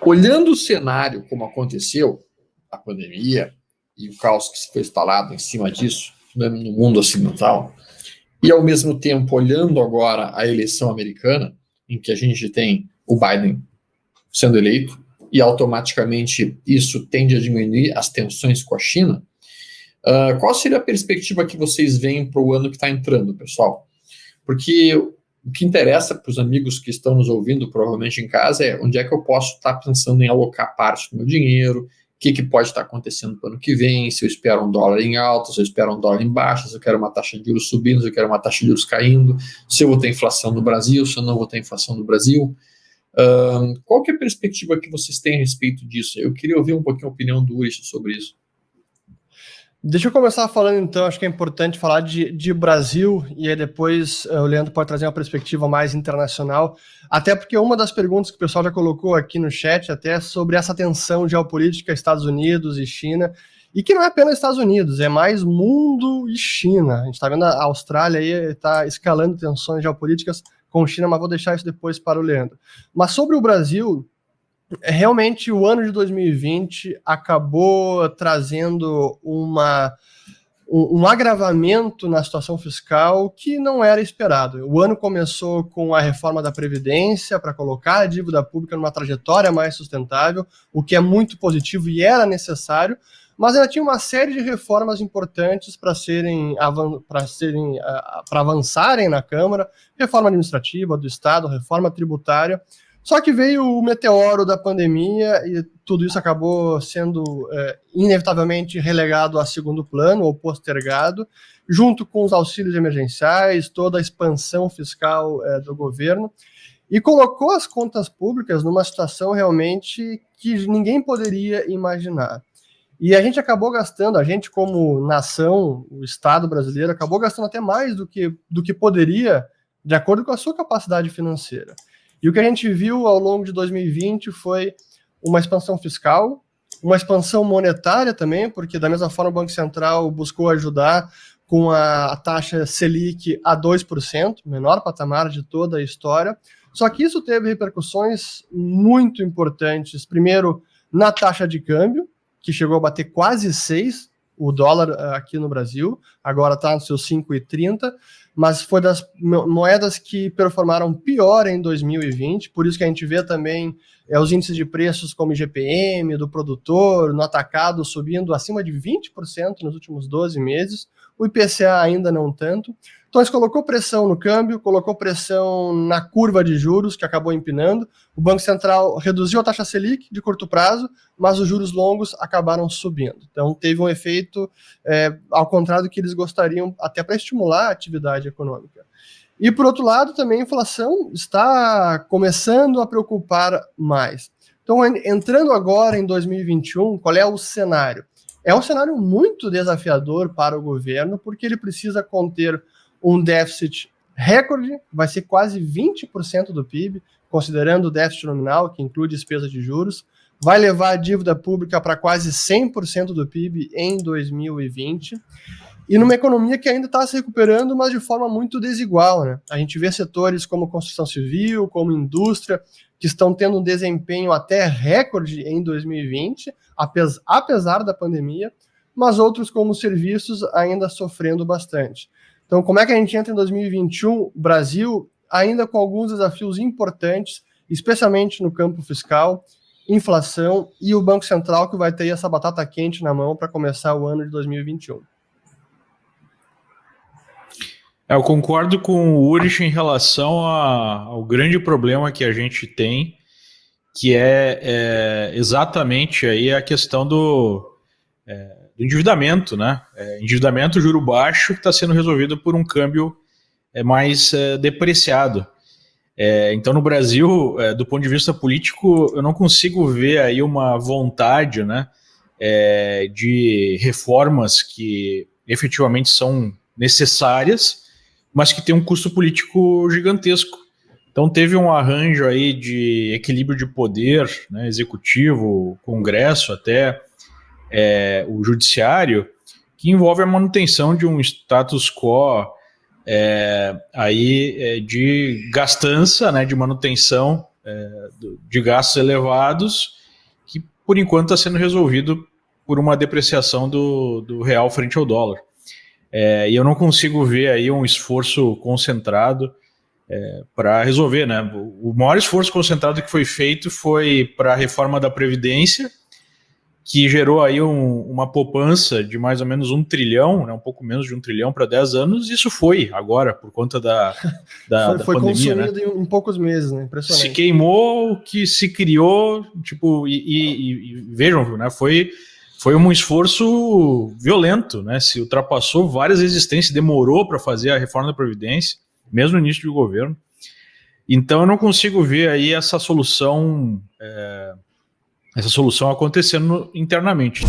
Olhando o cenário como aconteceu, a pandemia e o caos que foi instalado em cima disso, né, no mundo ocidental, e ao mesmo tempo olhando agora a eleição americana, em que a gente tem o Biden sendo eleito, e automaticamente isso tende a diminuir as tensões com a China, qual seria a perspectiva que vocês veem para o ano que está entrando, pessoal? Porque o que interessa para os amigos que estão nos ouvindo, provavelmente em casa, é onde é que eu posso estar pensando em alocar parte do meu dinheiro, o que pode estar acontecendo para o ano que vem, se eu espero um dólar em alta, se eu espero um dólar em baixa, se eu quero uma taxa de juros subindo, se eu quero uma taxa de juros caindo, se eu vou ter inflação no Brasil, se eu não vou ter inflação no Brasil. Qual que é a perspectiva que vocês têm a respeito disso? Eu queria ouvir um pouquinho a opinião do Uri sobre isso. Deixa eu começar falando, então, acho que é importante falar de Brasil, e aí depois o Leandro pode trazer uma perspectiva mais internacional, até porque uma das perguntas que o pessoal já colocou aqui no chat até é sobre essa tensão geopolítica Estados Unidos e China, e que não é apenas Estados Unidos, é mais mundo e China. A gente está vendo a Austrália aí está escalando tensões geopolíticas com China, mas vou deixar isso depois para o Leandro. Mas sobre o Brasil, realmente o ano de 2020 acabou trazendo um agravamento na situação fiscal que não era esperado. O ano começou com a reforma da Previdência para colocar a dívida pública numa trajetória mais sustentável, o que é muito positivo e era necessário, mas ela tinha uma série de reformas importantes para avançarem na Câmara, reforma administrativa do Estado, reforma tributária. Só que veio o meteoro da pandemia e tudo isso acabou sendo inevitavelmente relegado a segundo plano ou postergado, junto com os auxílios emergenciais, toda a expansão fiscal do governo, e colocou as contas públicas numa situação realmente que ninguém poderia imaginar. E a gente acabou gastando, a gente como nação, o Estado brasileiro, acabou gastando até mais do que poderia, de acordo com a sua capacidade financeira. E o que a gente viu ao longo de 2020 foi uma expansão fiscal, uma expansão monetária também, porque da mesma forma o Banco Central buscou ajudar com a taxa Selic a 2%, menor patamar de toda a história. Só que isso teve repercussões muito importantes. Primeiro, na taxa de câmbio, que chegou a bater quase 6, o dólar aqui no Brasil, agora está nos seus 5,30, mas foi das moedas que performaram pior em 2020, por isso que a gente vê também os índices de preços como IGPM, do produtor, no atacado, subindo acima de 20% nos últimos 12 meses, o IPCA ainda não tanto. Então isso colocou pressão no câmbio, colocou pressão na curva de juros, que acabou empinando. O Banco Central reduziu a taxa Selic de curto prazo, mas os juros longos acabaram subindo. Então teve um efeito ao contrário do que eles gostariam, até para estimular a atividade econômica. E, por outro lado, também a inflação está começando a preocupar mais. Então, entrando agora em 2021, qual é o cenário? É um cenário muito desafiador para o governo, porque ele precisa conter um déficit recorde, vai ser quase 20% do PIB, considerando o déficit nominal, que inclui despesa de juros, vai levar a dívida pública para quase 100% do PIB em 2020, e numa economia que ainda está se recuperando, mas de forma muito desigual, né? A gente vê setores como construção civil, como indústria, que estão tendo um desempenho até recorde em 2020, apesar da pandemia, mas outros como serviços ainda sofrendo bastante. Então, como é que a gente entra em 2021? Brasil ainda com alguns desafios importantes, especialmente no campo fiscal, inflação e o Banco Central que vai ter essa batata quente na mão para começar o ano de 2021. Eu concordo com o Urich em relação ao grande problema que a gente tem, que é exatamente aí a questão do endividamento, né? Endividamento, juro baixo, que está sendo resolvido por um câmbio mais depreciado. Então, no Brasil, do ponto de vista político, eu não consigo ver aí uma vontade, né, de reformas que efetivamente são necessárias, mas que tem um custo político gigantesco. Então teve um arranjo aí de equilíbrio de poder, né, executivo, congresso, até o judiciário, que envolve a manutenção de um status quo aí de gastança, né, de manutenção de gastos elevados, que por enquanto está sendo resolvido por uma depreciação do real frente ao dólar. E eu não consigo ver aí um esforço concentrado para resolver, né? O maior esforço concentrado que foi feito foi para a reforma da Previdência, que gerou aí uma poupança de mais ou menos 1 trilhão, né, um pouco menos de 1 trilhão para 10 anos. Isso foi agora, por conta da foi pandemia, consumido, né? em poucos meses, né? Impressionante. Se queimou o que se criou, tipo, e vejam, né, foi um esforço violento, né? Se ultrapassou várias existências, demorou para fazer a reforma da Previdência, mesmo no início do governo. Então eu não consigo ver aí essa solução acontecendo internamente.